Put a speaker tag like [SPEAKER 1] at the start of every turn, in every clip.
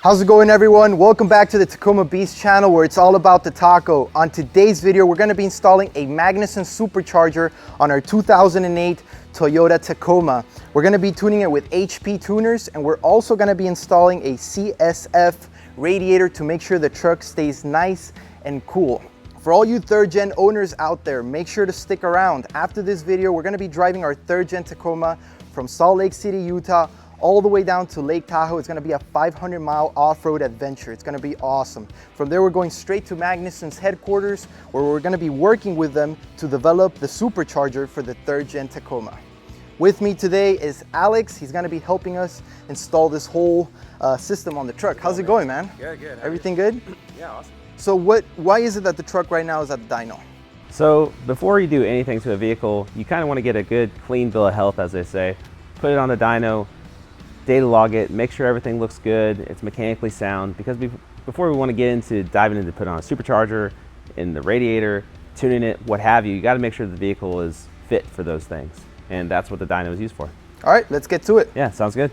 [SPEAKER 1] How's it going, everyone? Welcome back to the TacomaBeast channel, where it's all about the taco. On today's video, we're going to be installing a Magnuson Supercharger on our 2008 Toyota Tacoma. We're going to be tuning it with HP tuners, and we're also going to be installing a CSF Radiator to make sure the truck stays nice and cool. For all you third-gen owners out there, make sure to stick around. After this video, we're going to be driving our third-gen Tacoma from Salt Lake City, Utah, all the way down to Lake Tahoe. It's gonna be a 500-mile off-road adventure. It's gonna be awesome. From there, we're going straight to Magnuson's headquarters, where we're gonna be working with them to develop the supercharger for the third-gen Tacoma. With me today is Alex. He's gonna be helping us install this whole system on the truck. How's it going, man?
[SPEAKER 2] Good.
[SPEAKER 1] Everything good?
[SPEAKER 2] Yeah, awesome.
[SPEAKER 1] So why is it that the truck right now is at the dyno?
[SPEAKER 2] So before you do anything to a vehicle, you kind of want to get a good clean bill of health, as they say. Put it on the dyno, data log it, make sure everything looks good, it's mechanically sound, because before we want to get into diving into put on a supercharger, in the radiator, tuning it, what have you, you got to make sure the vehicle is fit for those things. And that's what the dyno is used for.
[SPEAKER 1] All right, let's get to it.
[SPEAKER 2] Yeah, sounds good.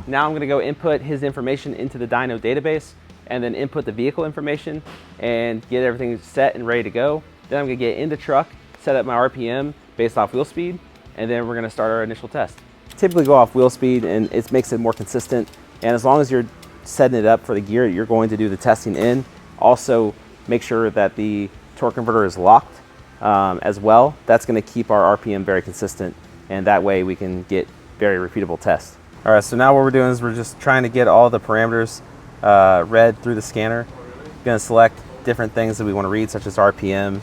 [SPEAKER 2] Now I'm going to go input his information into the dyno database, and then input the vehicle information and get everything set and ready to go. Then I'm going to get in the truck, set up my RPM based off wheel speed, and then we're going to start our initial test. Typically go off wheel speed, and it makes it more consistent. And as long as you're setting it up for the gear you're going to do the testing in, also make sure that the torque converter is locked as well. That's going to keep our RPM very consistent, and that way we can get very repeatable tests. All right, so now what we're doing is we're just trying to get all the parameters read through the scanner. We're going to select different things that we want to read, such as RPM,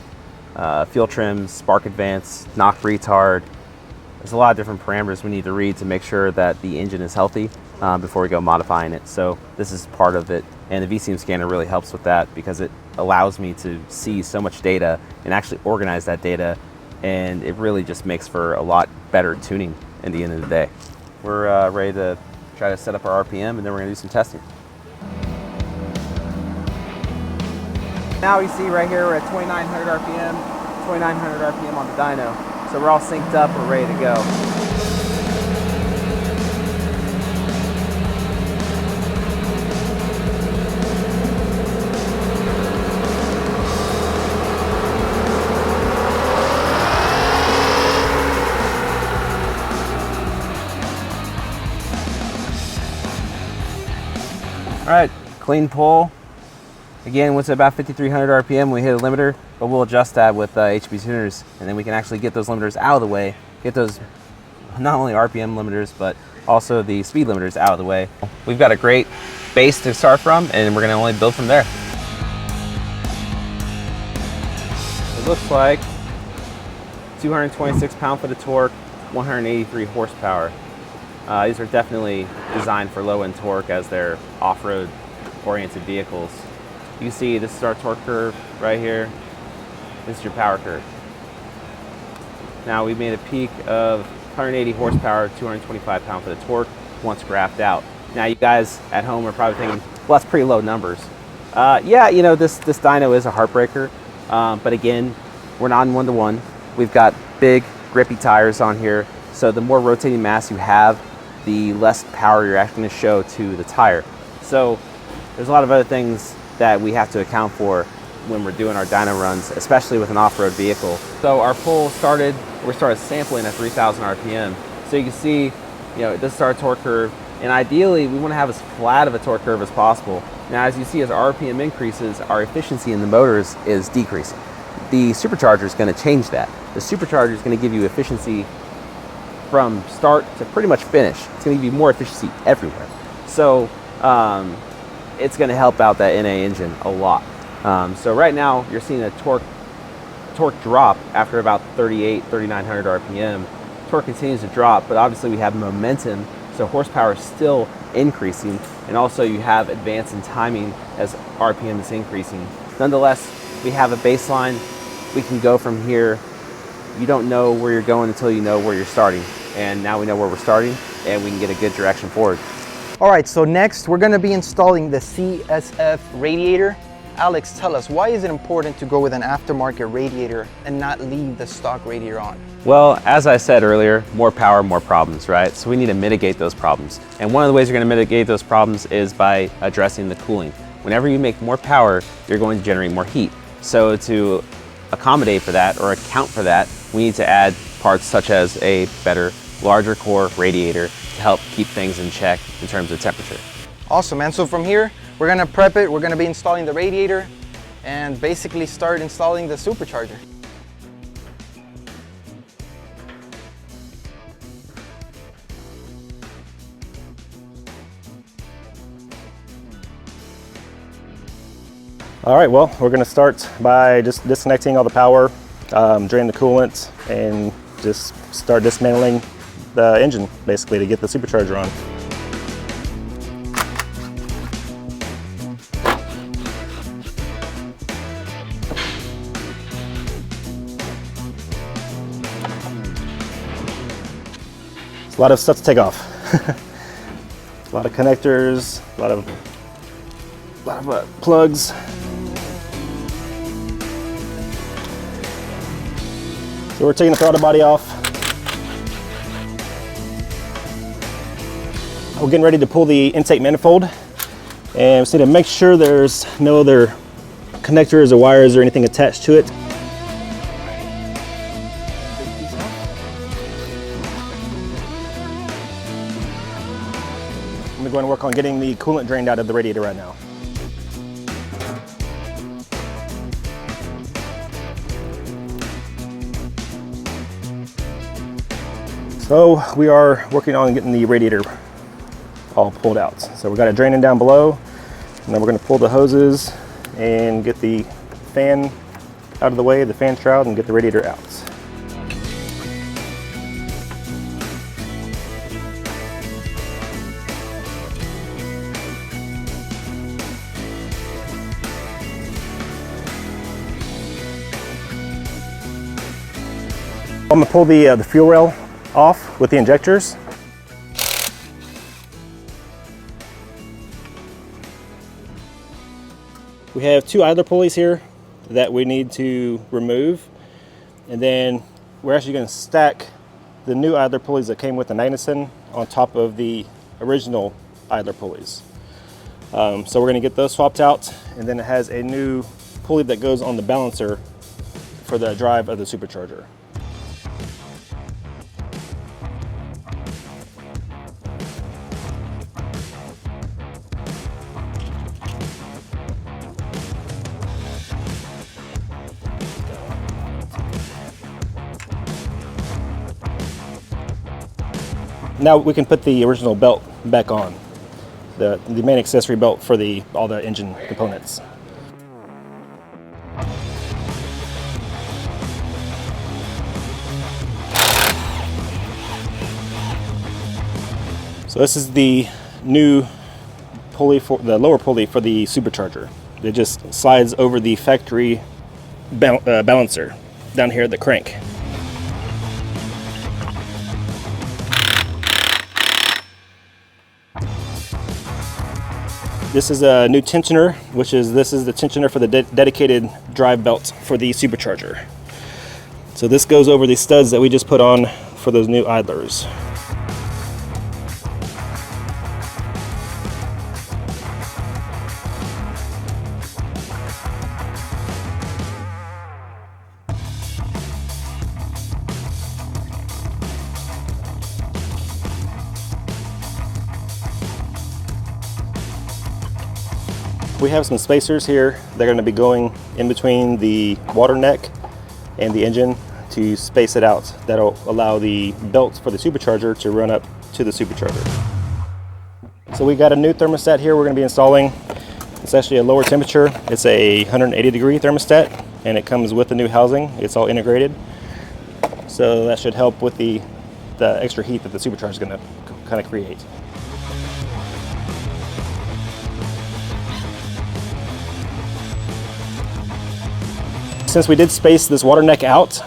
[SPEAKER 2] fuel trim, spark advance, knock retard. There's a lot of different parameters we need to read to make sure that the engine is healthy before we go modifying it. So this is part of it, and the VCM scanner really helps with that because it allows me to see so much data and actually organize that data, and it really just makes for a lot better tuning at the end of the day. We're ready to try to set up our RPM, and then we're going to do some testing. Now you see right here we're at 2,900 RPM, 2,900 RPM on the dyno. So we're all synced up, we're ready to go. All right, clean pull. Again, once at about 5,300 RPM, we hit a limiter, but we'll adjust that with HP tuners, and then we can actually get those limiters out of the way, get those not only RPM limiters, but also the speed limiters out of the way. We've got a great base to start from, and we're gonna only build from there. It looks like 226 pound-foot of torque, 183 horsepower. These are definitely designed for low-end torque as they're off-road oriented vehicles. You can see this is our torque curve right here. This is your power curve. Now we made a peak of 180 horsepower, 225 pound-foot of torque once graphed out. Now you guys at home are probably thinking, well, that's pretty low numbers. Yeah, you know, this dyno is a heartbreaker, but again, we're not in one-to-one. We've got big, grippy tires on here, so the more rotating mass you have, the less power you're actually going to show to the tire. So there's a lot of other things that we have to account for when we're doing our dyno runs, especially with an off-road vehicle. So our pull started, we started sampling at 3,000 RPM. So you can see, you know, this is our torque curve, and ideally we want to have as flat of a torque curve as possible. Now, as you see, as our RPM increases, our efficiency in the motors is decreasing. The supercharger is going to change that. The supercharger is going to give you efficiency from start to pretty much finish. It's going to give you more efficiency everywhere. So it's going to help out that NA engine a lot. So right now you're seeing a torque drop after about 3,900 RPM. Torque continues to drop, but obviously we have momentum, so horsepower is still increasing, and also you have advance in timing as RPM is increasing. Nonetheless, we have a baseline. We can go from here. You don't know where you're going until you know where you're starting, and now we know where we're starting, and we can get a good direction forward.
[SPEAKER 1] All right, so next we're gonna be installing the CSF Radiator. Alex, tell us, why is it important to go with an aftermarket radiator and not leave the stock radiator on?
[SPEAKER 2] Well, as I said earlier, more power, more problems, right? So we need to mitigate those problems. And one of the ways you're going to mitigate those problems is by addressing the cooling. Whenever you make more power, you're going to generate more heat. So to accommodate for that or account for that, we need to add parts such as a better, larger core radiator to help keep things in check in terms of temperature.
[SPEAKER 1] Awesome, man. So from here, we're gonna prep it. We're gonna be installing the radiator and basically start installing the supercharger.
[SPEAKER 3] All right, well, we're gonna start by just disconnecting all the power, drain the coolant, and just start dismantling the engine, basically, to get the supercharger on. It's a lot of stuff to take off. A lot of connectors, a lot of plugs. So we're taking the throttle body off. We're getting ready to pull the intake manifold, and we just need to make sure there's no other connectors or wires or anything attached to it. I'm going to work on getting the coolant drained out of the radiator right now. So we are working on getting the radiator all pulled out. So we've got it draining down below, and then we're going to pull the hoses and get the fan out of the way, the fan shroud, and get the radiator out. I'm going to pull the fuel rail off with the injectors. We have two idler pulleys here that we need to remove, and then we're actually going to stack the new idler pulleys that came with the Magnuson on top of the original idler pulleys. So we're going to get those swapped out, and then it has a new pulley that goes on the balancer for the drive of the supercharger. Now we can put the original belt back on, the main accessory belt for all the engine components. So this is the new pulley, for the lower pulley for the supercharger. It just slides over the factory balancer down here at the crank. This is a new tensioner, this is the tensioner for the dedicated drive belt for the supercharger. So this goes over the studs that we just put on for those new idlers. We have some spacers here. They're going to be going in between the water neck and the engine to space it out. That'll allow the belt for the supercharger to run up to the supercharger. So we got a new thermostat here we're going to be installing. It's actually a lower temperature. It's a 180-degree thermostat, and it comes with the new housing. It's all integrated. So that should help with the extra heat that the supercharger is going to kind of create. Since we did space this water neck out,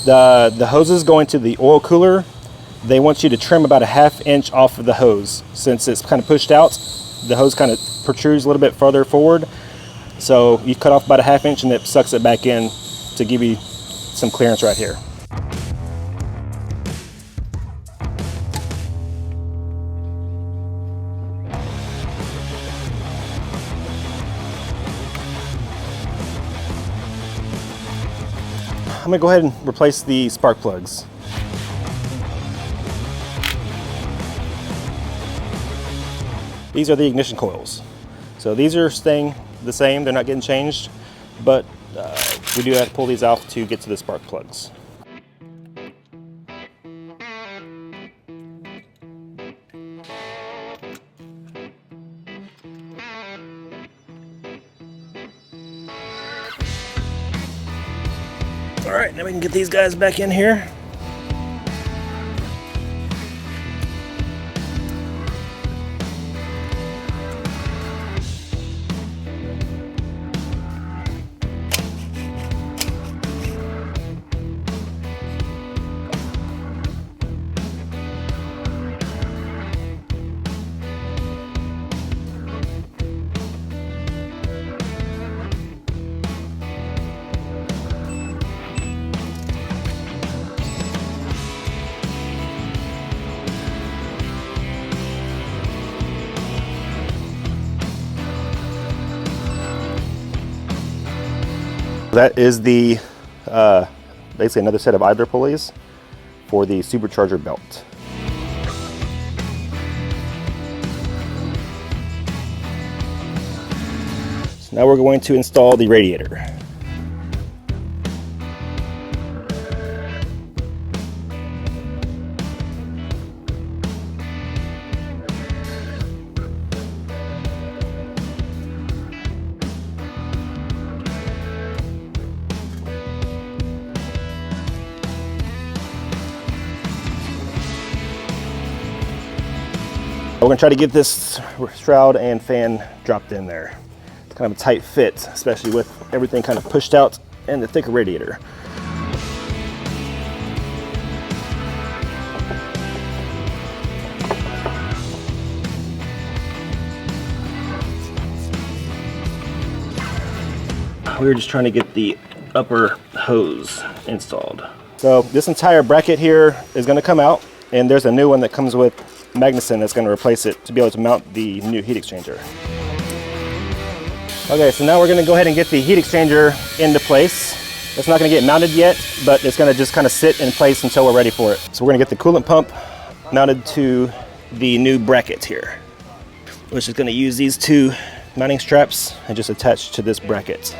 [SPEAKER 3] the hoses going to the oil cooler, they want you to trim about a ½ inch off of the hose. Since it's kind of pushed out, the hose kind of protrudes a little bit farther forward. So you cut off about a 1/2 inch and it sucks it back in to give you some clearance right here. I'm gonna go ahead and replace the spark plugs. These are the ignition coils. So these are staying the same, they're not getting changed, but we do have to pull these off to get to the spark plugs. All right, now we can get these guys back in here. That is the basically another set of idler pulleys for the supercharger belt. So now we're going to install the radiator. We're gonna try to get this shroud and fan dropped in there. It's kind of a tight fit, especially with everything kind of pushed out and the thicker radiator. We were just trying to get the upper hose installed. So this entire bracket here is gonna come out, and there's a new one that comes with Magnuson that's going to replace it to be able to mount the new heat exchanger. Okay, so now we're going to go ahead and get the heat exchanger into place. It's not going to get mounted yet, but it's going to just kind of sit in place until we're ready for it. So we're going to get the coolant pump mounted to the new bracket here, which is going to use these two mounting straps and just attach to this bracket.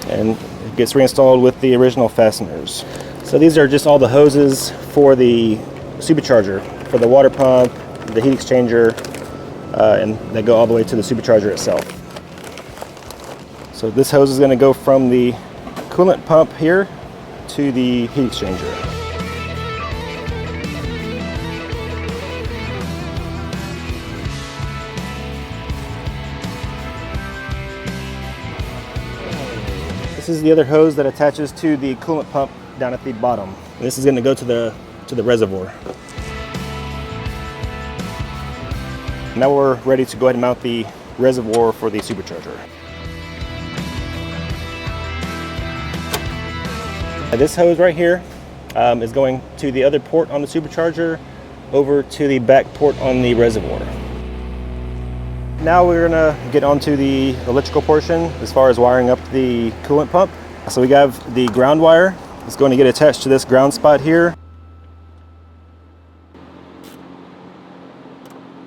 [SPEAKER 3] And it gets reinstalled with the original fasteners. So these are just all the hoses for the supercharger, for the water pump, the heat exchanger, and they go all the way to the supercharger itself. So this hose is going to go from the coolant pump here to the heat exchanger. This is the other hose that attaches to the coolant pump down at the bottom. This is going to go to the reservoir. Now we're ready to go ahead and mount the reservoir for the supercharger. This hose right here is going to the other port on the supercharger over to the back port on the reservoir. Now we're going to get onto the electrical portion as far as wiring up the coolant pump. So we have the ground wire. It's going to get attached to this ground spot here.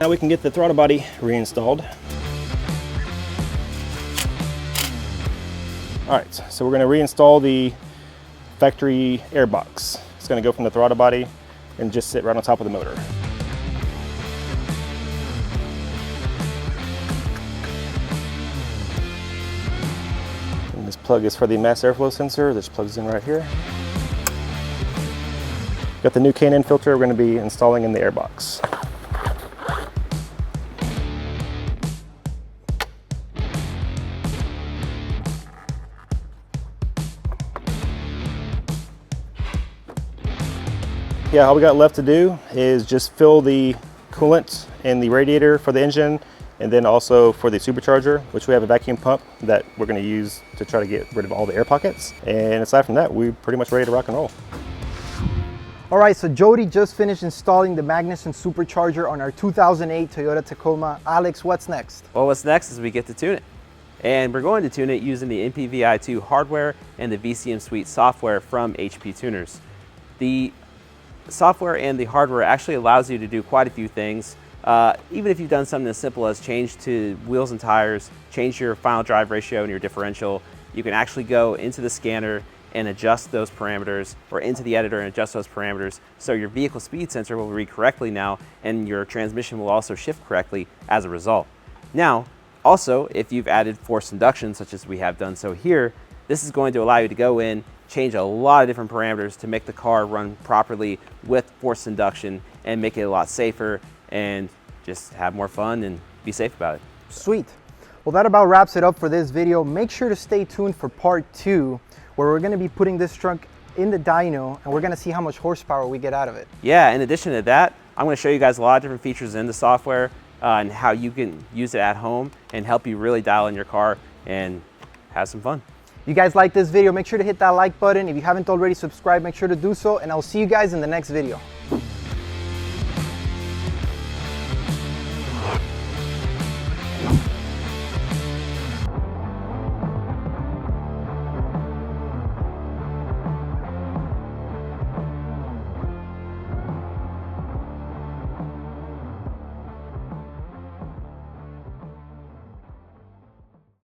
[SPEAKER 3] Now we can get the throttle body reinstalled. All right, so we're going to reinstall the factory air box. It's going to go from the throttle body and just sit right on top of the motor. And this plug is for the mass airflow sensor. This plugs in right here. Got the new K&N filter we're going to be installing in the airbox. Yeah, all we got left to do is just fill the coolant in the radiator for the engine And then also for the supercharger, which we have a vacuum pump that we're going to use to try to get rid of all the air pockets. And aside from that, we're pretty much ready to rock and roll.
[SPEAKER 1] All right, so Jody just finished installing the Magnuson Supercharger on our 2008 Toyota Tacoma. Alex, what's next?
[SPEAKER 2] Well, what's next is we get to tune it. And we're going to tune it using the MPVI2 hardware and the VCM Suite software from HP Tuners. The software and the hardware actually allows you to do quite a few things. Even if you've done something as simple as change to wheels and tires, change your final drive ratio and your differential, you can actually go into the scanner and adjust those parameters, or into the editor and adjust those parameters, so your vehicle speed sensor will read correctly now, and your transmission will also shift correctly as a result. Now, also, if you've added forced induction, such as we have done so here, this is going to allow you to go in, change a lot of different parameters to make the car run properly with forced induction and make it a lot safer, and just have more fun and be safe about it.
[SPEAKER 1] Sweet. Well, that about wraps it up for this video. Make sure to stay tuned for part 2, where we're going to be putting this trunk in the dyno and we're going to see how much horsepower we get out of it.
[SPEAKER 2] Yeah, in addition to that, I'm going to show you guys a lot of different features in the software and how you can use it at home and help you really dial in your car and have some fun.
[SPEAKER 1] If you guys like this video, make sure to hit that like button. If you haven't already subscribed, make sure to do so, and I'll see you guys in the next video.